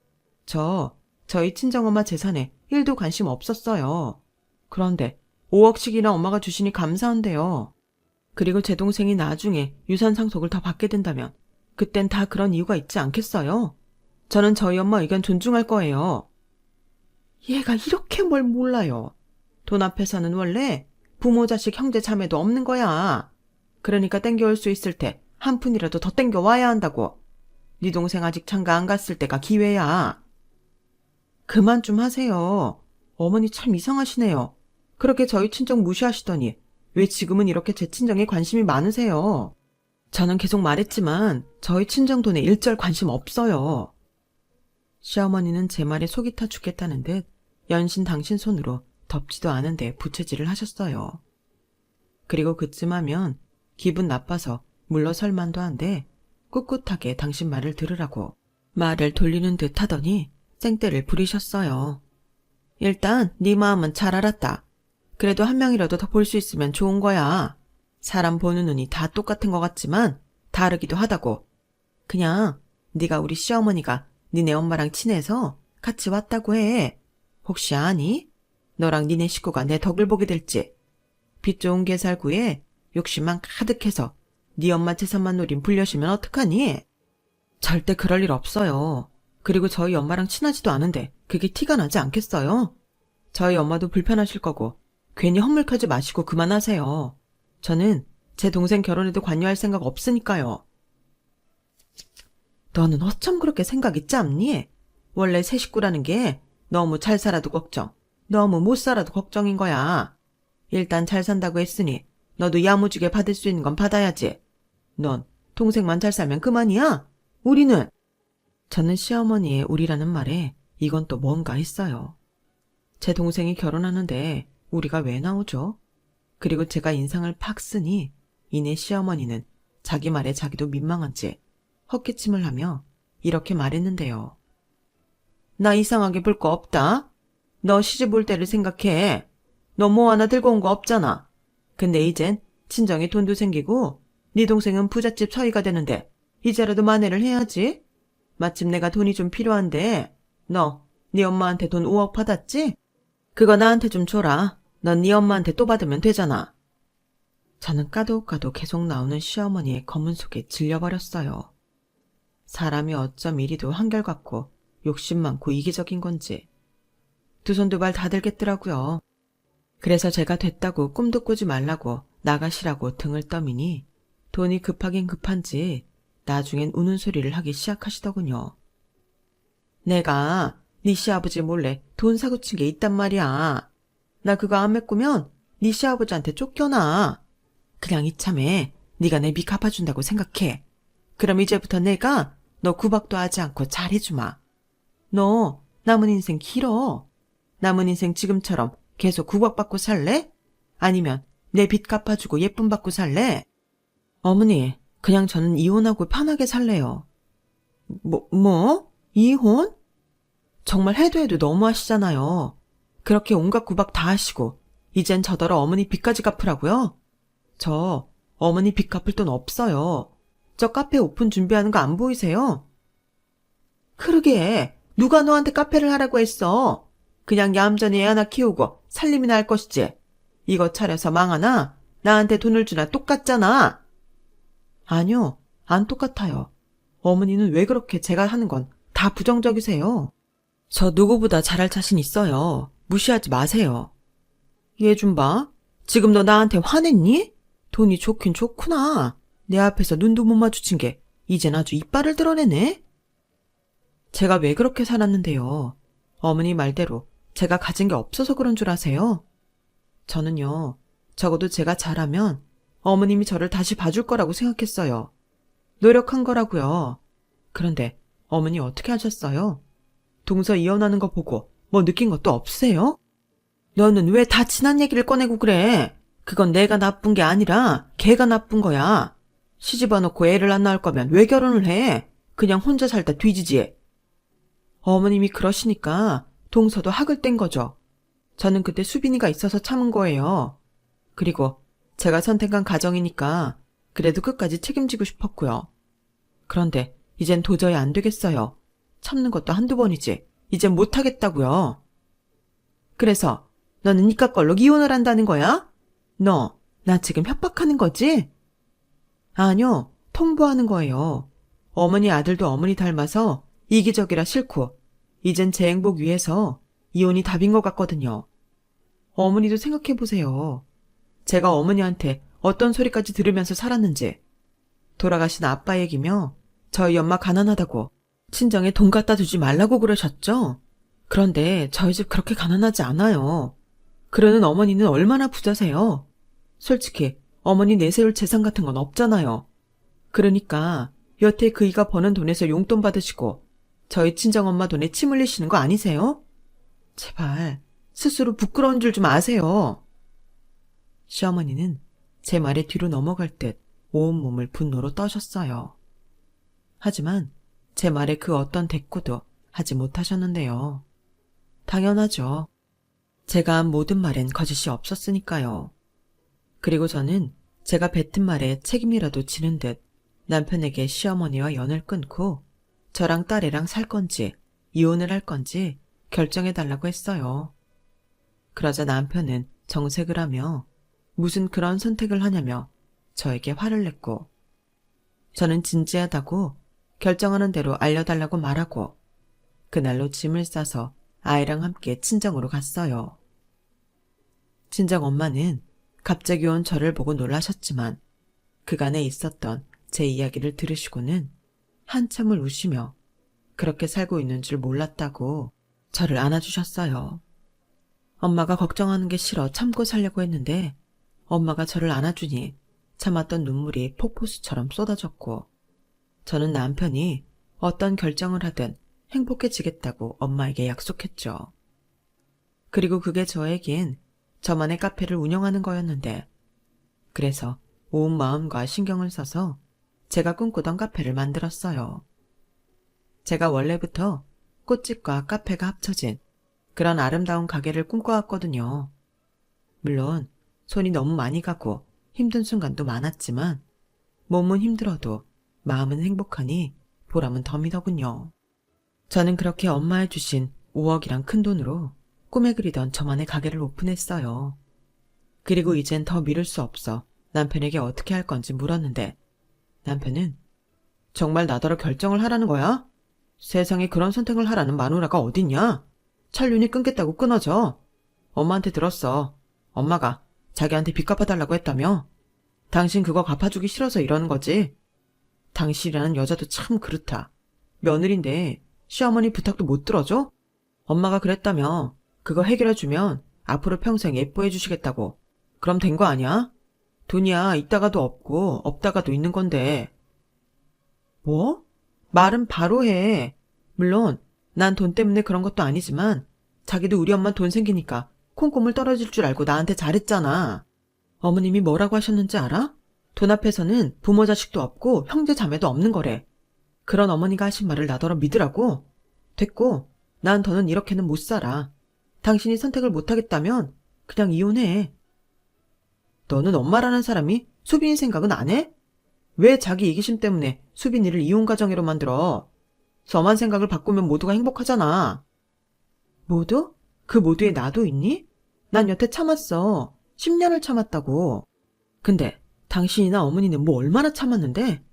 저희 친정엄마 재산에 1도 관심 없었어요. 그런데 5억씩이나 엄마가 주시니 감사한데요. 그리고 제 동생이 나중에 유산 상속을 더 받게 된다면 그땐 다 그런 이유가 있지 않겠어요? 저는 저희 엄마 의견 존중할 거예요. 얘가 이렇게 뭘 몰라요. 돈 앞에서는 원래 부모, 자식, 형제, 자매도 없는 거야. 그러니까 땡겨올 수 있을 때 한 푼이라도 더 땡겨와야 한다고. 네 동생 아직 장가 안 갔을 때가 기회야. 그만 좀 하세요. 어머니 참 이상하시네요. 그렇게 저희 친정 무시하시더니 왜 지금은 이렇게 제 친정에 관심이 많으세요? 저는 계속 말했지만 저희 친정 돈에 일절 관심 없어요. 시어머니는 제 말에 속이 타 죽겠다는 듯 연신 당신 손으로 덥지도 않은데 부채질을 하셨어요. 그리고 그쯤 하면 기분 나빠서 물러설 만도 한데 꿋꿋하게 당신 말을 들으라고 말을 돌리는 듯 하더니 쌩떼를 부리셨어요. 일단 네 마음은 잘 알았다. 그래도 한 명이라도 더 볼 수 있으면 좋은 거야. 사람 보는 눈이 다 똑같은 것 같지만 다르기도 하다고. 그냥 네가 우리 시어머니가 니네 엄마랑 친해서 같이 왔다고 해. 혹시 아니? 너랑 니네 식구가 내 덕을 보게 될지. 빚 좋은 개살구에 욕심만 가득해서 네 엄마 재산만 노린 불려시면 어떡하니? 절대 그럴 일 없어요. 그리고 저희 엄마랑 친하지도 않은데 그게 티가 나지 않겠어요? 저희 엄마도 불편하실 거고 괜히 헛물켜지 마시고 그만하세요. 저는 제 동생 결혼에도 관여할 생각 없으니까요. 너는 어쩜 그렇게 생각이 짧니? 원래 새 식구라는 게 너무 잘 살아도 걱정, 너무 못 살아도 걱정인 거야. 일단 잘 산다고 했으니 너도 야무지게 받을 수 있는 건 받아야지. 넌 동생만 잘 살면 그만이야? 우리는? 저는 시어머니의 우리라는 말에 이건 또 뭔가 했어요. 제 동생이 결혼하는데 우리가 왜 나오죠? 그리고 제가 인상을 팍 쓰니 이내 시어머니는 자기 말에 자기도 민망한지 헛기침을 하며 이렇게 말했는데요. 나 이상하게 볼 거 없다. 너 시집 올 때를 생각해. 너 뭐 하나 들고 온 거 없잖아. 근데 이젠 친정에 돈도 생기고 네 동생은 부잣집 서이가 되는데 이제라도 만회를 해야지. 마침 내가 돈이 좀 필요한데 너 네 엄마한테 돈 5억 받았지? 그거 나한테 좀 줘라. 넌 네 엄마한테 또 받으면 되잖아. 저는 까독까독 계속 나오는 시어머니의 검은 속에 질려버렸어요. 사람이 어쩜 이리도 한결같고 욕심 많고 이기적인 건지 두 손 두 발 다 들겠더라고요. 그래서 제가 됐다고 꿈도 꾸지 말라고 나가시라고 등을 떠미니 돈이 급하긴 급한지 나중엔 우는 소리를 하기 시작하시더군요. 내가 네 시아버지 몰래 돈 사고 친 게 있단 말이야. 나 그거 안 메꾸면 네 시아버지한테 쫓겨나. 그냥 이참에 네가 내 빚 갚아준다고 생각해. 그럼 이제부터 내가 너 구박도 하지 않고 잘해주마. 너 남은 인생 길어. 남은 인생 지금처럼 계속 구박받고 살래? 아니면 내 빚 갚아주고 예쁨 받고 살래? 어머니, 그냥 저는 이혼하고 편하게 살래요. 뭐? 이혼? 정말 해도 너무하시잖아요. 그렇게 온갖 구박 다 하시고 이젠 저더러 어머니 빚까지 갚으라고요? 저 어머니 빚 갚을 돈 없어요. 저 카페 오픈 준비하는 거 안 보이세요? 그러게 누가 너한테 카페를 하라고 했어. 그냥 얌전히 애 하나 키우고 살림이나 할 것이지. 이거 차려서 망하나 나한테 돈을 주나 똑같잖아. 아니요, 안 똑같아요. 어머니는 왜 그렇게 제가 하는 건 다 부정적이세요. 저 누구보다 잘할 자신 있어요. 무시하지 마세요. 얘 좀 봐. 지금 너 나한테 화냈니? 돈이 좋긴 좋구나. 내 앞에서 눈도 못 마주친 게 이젠 아주 이빨을 드러내네. 제가 왜 그렇게 살았는데요. 어머니 말대로 제가 가진 게 없어서 그런 줄 아세요? 저는요, 적어도 제가 잘하면 어머님이 저를 다시 봐줄 거라고 생각했어요. 노력한 거라고요. 그런데 어머니 어떻게 하셨어요? 동서 이혼하는 거 보고 뭐 느낀 것도 없으세요? 너는 왜 다 지난 얘기를 꺼내고 그래? 그건 내가 나쁜 게 아니라 걔가 나쁜 거야. 시집와 놓고 애를 안 낳을 거면 왜 결혼을 해? 그냥 혼자 살다 뒤지지. 어머님이 그러시니까 동서도 학을 뗀 거죠. 저는 그때 수빈이가 있어서 참은 거예요. 그리고 제가 선택한 가정이니까 그래도 끝까지 책임지고 싶었고요. 그런데 이젠 도저히 안 되겠어요. 참는 것도 한두 번이지. 이젠 못하겠다고요. 그래서 너는 니까 걸로 이혼을 한다는 거야? 너, 나 지금 협박하는 거지? 아니요, 통보하는 거예요. 어머니 아들도 어머니 닮아서 이기적이라 싫고 이젠 제 행복 위해서 이혼이 답인 것 같거든요. 어머니도 생각해보세요. 제가 어머니한테 어떤 소리까지 들으면서 살았는지. 돌아가신 아빠 얘기며 저희 엄마 가난하다고 친정에 돈 갖다 주지 말라고 그러셨죠? 그런데 저희 집 그렇게 가난하지 않아요. 그러는 어머니는 얼마나 부자세요? 솔직히 어머니 내세울 재산 같은 건 없잖아요. 그러니까 여태 그이가 버는 돈에서 용돈 받으시고 저희 친정엄마 돈에 침 흘리시는 거 아니세요? 제발 스스로 부끄러운 줄 좀 아세요. 시어머니는 제 말에 뒤로 넘어갈 듯 온몸을 분노로 떠셨어요. 하지만 제 말에 그 어떤 대꾸도 하지 못하셨는데요. 당연하죠. 제가 한 모든 말엔 거짓이 없었으니까요. 그리고 저는 제가 뱉은 말에 책임이라도 지는 듯 남편에게 시어머니와 연을 끊고 저랑 딸애랑 살 건지 이혼을 할 건지 결정해달라고 했어요. 그러자 남편은 정색을 하며 무슨 그런 선택을 하냐며 저에게 화를 냈고 저는 진지하다고 결정하는 대로 알려달라고 말하고 그날로 짐을 싸서 아이랑 함께 친정으로 갔어요. 친정 엄마는 갑자기 온 저를 보고 놀라셨지만 그간에 있었던 제 이야기를 들으시고는 한참을 우시며 그렇게 살고 있는 줄 몰랐다고 저를 안아주셨어요. 엄마가 걱정하는 게 싫어 참고 살려고 했는데 엄마가 저를 안아주니 참았던 눈물이 폭포수처럼 쏟아졌고 저는 남편이 어떤 결정을 하든 행복해지겠다고 엄마에게 약속했죠. 그리고 그게 저에겐 저만의 카페를 운영하는 거였는데 그래서 온 마음과 신경을 써서 제가 꿈꾸던 카페를 만들었어요. 제가 원래부터 꽃집과 카페가 합쳐진 그런 아름다운 가게를 꿈꿔왔거든요. 물론 손이 너무 많이 가고 힘든 순간도 많았지만 몸은 힘들어도 마음은 행복하니 보람은 덤이더군요. 저는 그렇게 엄마의 주신 5억이란 큰 돈으로 꿈에 그리던 저만의 가게를 오픈했어요. 그리고 이젠 더 미룰 수 없어 남편에게 어떻게 할 건지 물었는데 남편은 정말 나더러 결정을 하라는 거야? 세상에 그런 선택을 하라는 마누라가 어딨냐? 찰윤이 끊겠다고 끊어져. 엄마한테 들었어. 엄마가 자기한테 빚 갚아달라고 했다며? 당신 그거 갚아주기 싫어서 이러는 거지. 당신이라는 여자도 참 그렇다. 며느리인데 시어머니 부탁도 못 들어줘? 엄마가 그랬다며 그거 해결해주면 앞으로 평생 예뻐해 주시겠다고. 그럼 된 거 아니야? 돈이야 있다가도 없고 없다가도 있는 건데. 뭐? 말은 바로 해. 물론 난 돈 때문에 그런 것도 아니지만 자기도 우리 엄마 돈 생기니까 콩고물 떨어질 줄 알고 나한테 잘했잖아. 어머님이 뭐라고 하셨는지 알아? 돈 앞에서는 부모 자식도 없고 형제 자매도 없는 거래. 그런 어머니가 하신 말을 나더러 믿으라고? 됐고 난 더는 이렇게는 못 살아. 당신이 선택을 못하겠다면 그냥 이혼해. 너는 엄마라는 사람이 수빈이 생각은 안 해? 왜 자기 이기심 때문에 수빈이를 이혼 가정으로 만들어? 저만 생각을 바꾸면 모두가 행복하잖아. 모두? 그 모두에 나도 있니? 난 여태 참았어. 10년을 참았다고. 근데 당신이나 어머니는 뭐 얼마나 참았는데?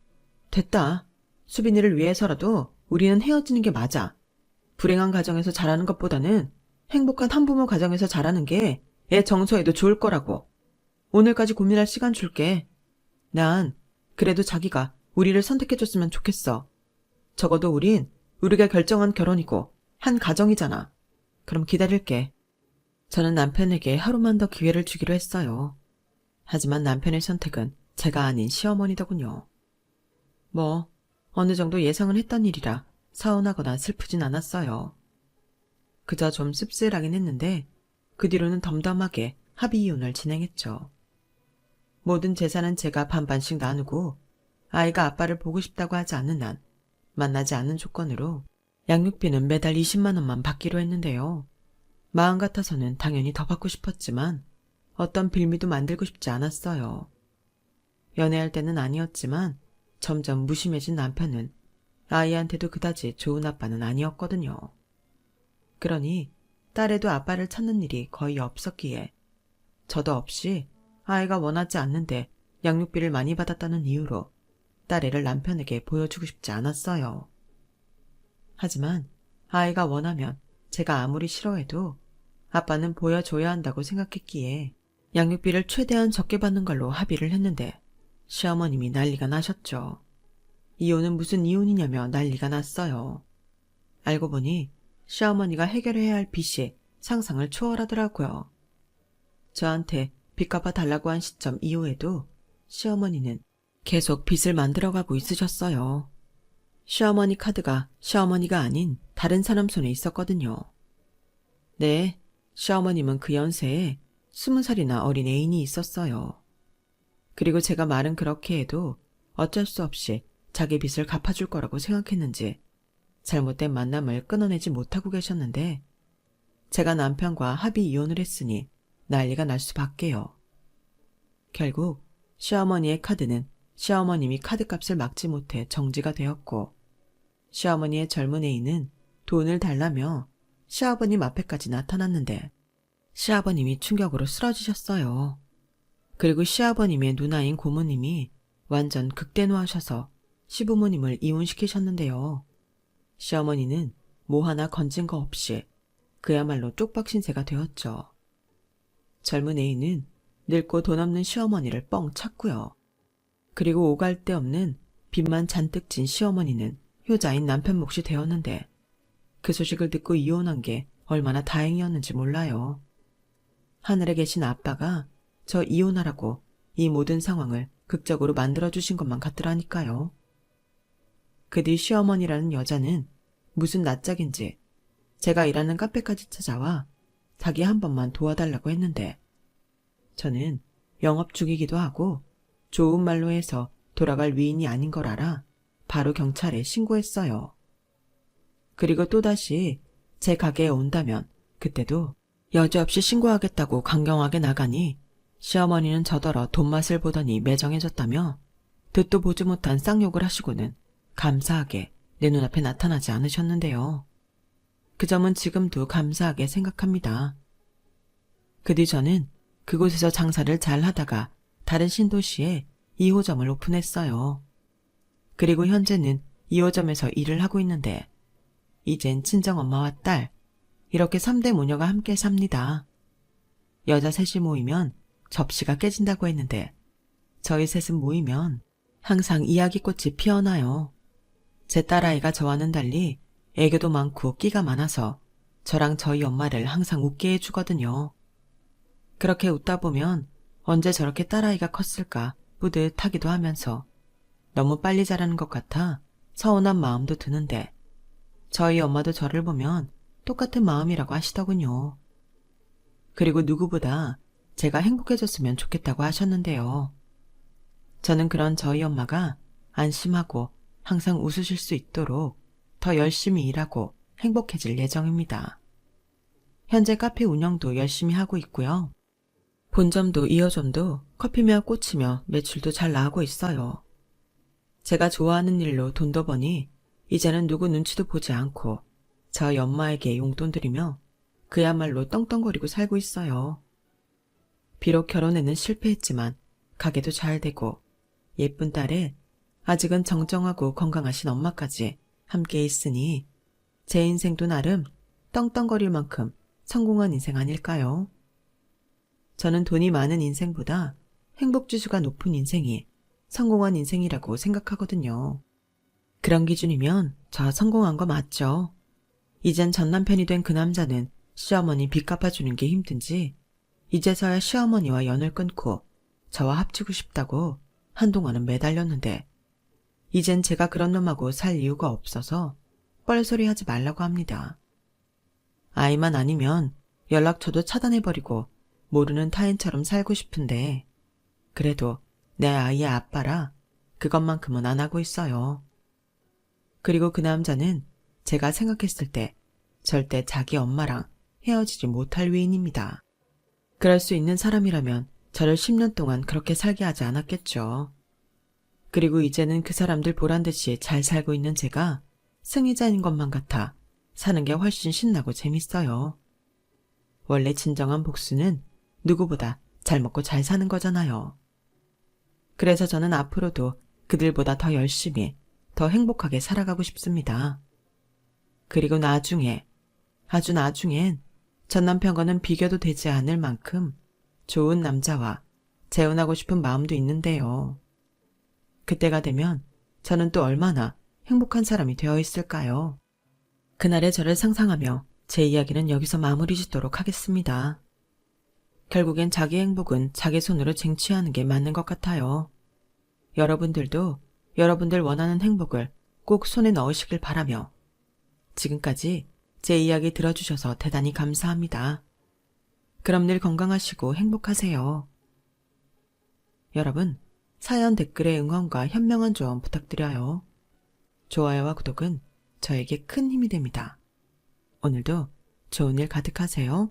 됐다. 수빈이를 위해서라도 우리는 헤어지는 게 맞아. 불행한 가정에서 자라는 것보다는 행복한 한부모 가정에서 자라는 게 애 정서에도 좋을 거라고. 오늘까지 고민할 시간 줄게. 난 그래도 자기가 우리를 선택해줬으면 좋겠어. 적어도 우린 우리가 결정한 결혼이고 한 가정이잖아. 그럼 기다릴게. 저는 남편에게 하루만 더 기회를 주기로 했어요. 하지만 남편의 선택은 제가 아닌 시어머니더군요. 뭐 어느 정도 예상은 했던 일이라 서운하거나 슬프진 않았어요. 그저 좀 씁쓸하긴 했는데 그 뒤로는 덤덤하게 합의 이혼을 진행했죠. 모든 재산은 제가 반반씩 나누고 아이가 아빠를 보고 싶다고 하지 않는 한 만나지 않는 조건으로 양육비는 매달 20만 원만 받기로 했는데요. 마음 같아서는 당연히 더 받고 싶었지만 어떤 빌미도 만들고 싶지 않았어요. 연애할 때는 아니었지만 점점 무심해진 남편은 아이한테도 그다지 좋은 아빠는 아니었거든요. 그러니 딸애도 아빠를 찾는 일이 거의 없었기에 저도 없이 아이가 원하지 않는데 양육비를 많이 받았다는 이유로 딸애를 남편에게 보여주고 싶지 않았어요. 하지만 아이가 원하면 제가 아무리 싫어해도 아빠는 보여줘야 한다고 생각했기에 양육비를 최대한 적게 받는 걸로 합의를 했는데 시어머님이 난리가 나셨죠. 이혼은 무슨 이혼이냐며 난리가 났어요. 알고 보니 시어머니가 해결해야 할 빚이 상상을 초월하더라고요. 저한테 빚 갚아달라고 한 시점 이후에도 시어머니는 계속 빚을 만들어가고 있으셨어요. 시어머니 카드가 시어머니가 아닌 다른 사람 손에 있었거든요. 네, 시어머님은 그 연세에 20살이나 어린 애인이 있었어요. 그리고 제가 말은 그렇게 해도 어쩔 수 없이 자기 빚을 갚아줄 거라고 생각했는지 잘못된 만남을 끊어내지 못하고 계셨는데 제가 남편과 합의 이혼을 했으니 난리가 날 수밖에요. 결국 시어머니의 카드는 시어머님이 카드값을 막지 못해 정지가 되었고 시어머니의 젊은 애인은 돈을 달라며 시아버님 앞에까지 나타났는데 시아버님이 충격으로 쓰러지셨어요. 그리고 시아버님의 누나인 고모님이 완전 극대노하셔서 시부모님을 이혼시키셨는데요. 시어머니는 뭐 하나 건진 거 없이 그야말로 쪽박 신세가 되었죠. 젊은 애인은 늙고 돈 없는 시어머니를 뻥 찼고요. 그리고 오갈 데 없는 빚만 잔뜩 진 시어머니는 효자인 남편 몫이 되었는데 그 소식을 듣고 이혼한 게 얼마나 다행이었는지 몰라요. 하늘에 계신 아빠가 저 이혼하라고 이 모든 상황을 극적으로 만들어주신 것만 같더라니까요. 그 뒤 시어머니라는 여자는 무슨 낯짝인지 제가 일하는 카페까지 찾아와 자기 한 번만 도와달라고 했는데 저는 영업 중이기도 하고 좋은 말로 해서 돌아갈 위인이 아닌 걸 알아 바로 경찰에 신고했어요. 그리고 또다시 제 가게에 온다면 그때도 여지없이 신고하겠다고 강경하게 나가니 시어머니는 저더러 돈맛을 보더니 매정해졌다며 듣도 보지 못한 쌍욕을 하시고는 감사하게 내 눈앞에 나타나지 않으셨는데요. 그 점은 지금도 감사하게 생각합니다. 그 뒤 저는 그곳에서 장사를 잘 하다가 다른 신도시에 2호점을 오픈했어요. 그리고 현재는 2호점에서 일을 하고 있는데 이젠 친정엄마와 딸 이렇게 3대 모녀가 함께 삽니다. 여자 셋이 모이면 접시가 깨진다고 했는데 저희 셋은 모이면 항상 이야기꽃이 피어나요. 제 딸아이가 저와는 달리 애교도 많고 끼가 많아서 저랑 저희 엄마를 항상 웃게 해주거든요. 그렇게 웃다 보면 언제 저렇게 딸아이가 컸을까 뿌듯하기도 하면서 너무 빨리 자라는 것 같아 서운한 마음도 드는데 저희 엄마도 저를 보면 똑같은 마음이라고 하시더군요. 그리고 누구보다 제가 행복해졌으면 좋겠다고 하셨는데요. 저는 그런 저희 엄마가 안심하고 항상 웃으실 수 있도록 더 열심히 일하고 행복해질 예정입니다. 현재 카페 운영도 열심히 하고 있고요. 본점도 2호점도 커피며 꽂히며 매출도 잘 나가고 있어요. 제가 좋아하는 일로 돈도 버니 이제는 누구 눈치도 보지 않고 저희 엄마에게 용돈 드리며 그야말로 떵떵거리고 살고 있어요. 비록 결혼에는 실패했지만 가게도 잘 되고 예쁜 딸에 아직은 정정하고 건강하신 엄마까지 함께 있으니 제 인생도 나름 떵떵거릴 만큼 성공한 인생 아닐까요? 저는 돈이 많은 인생보다 행복지수가 높은 인생이 성공한 인생이라고 생각하거든요. 그런 기준이면 저 성공한 거 맞죠? 이젠 전남편이 된 그 남자는 시어머니 빚 갚아주는 게 힘든지 이제서야 시어머니와 연을 끊고 저와 합치고 싶다고 한동안은 매달렸는데 이젠 제가 그런 놈하고 살 이유가 없어서 뻘소리 하지 말라고 합니다. 아이만 아니면 연락처도 차단해버리고 모르는 타인처럼 살고 싶은데 그래도 내 아이의 아빠라 그것만큼은 안 하고 있어요. 그리고 그 남자는 제가 생각했을 때 절대 자기 엄마랑 헤어지지 못할 위인입니다. 그럴 수 있는 사람이라면 저를 10년 동안 그렇게 살게 하지 않았겠죠. 그리고 이제는 그 사람들 보란듯이 잘 살고 있는 제가 승리자인 것만 같아 사는 게 훨씬 신나고 재밌어요. 원래 진정한 복수는 누구보다 잘 먹고 잘 사는 거잖아요. 그래서 저는 앞으로도 그들보다 더 열심히, 더 행복하게 살아가고 싶습니다. 그리고 나중에, 아주 나중엔 전 남편과는 비교도 되지 않을 만큼 좋은 남자와 재혼하고 싶은 마음도 있는데요. 그때가 되면 저는 또 얼마나 행복한 사람이 되어 있을까요? 그날의 저를 상상하며 제 이야기는 여기서 마무리 짓도록 하겠습니다. 결국엔 자기 행복은 자기 손으로 쟁취하는 게 맞는 것 같아요. 여러분들도 여러분들 원하는 행복을 꼭 손에 넣으시길 바라며 지금까지 제 이야기 들어주셔서 대단히 감사합니다. 그럼 늘 건강하시고 행복하세요. 여러분, 사연 댓글에 응원과 현명한 조언 부탁드려요. 좋아요와 구독은 저에게 큰 힘이 됩니다. 오늘도 좋은 일 가득하세요.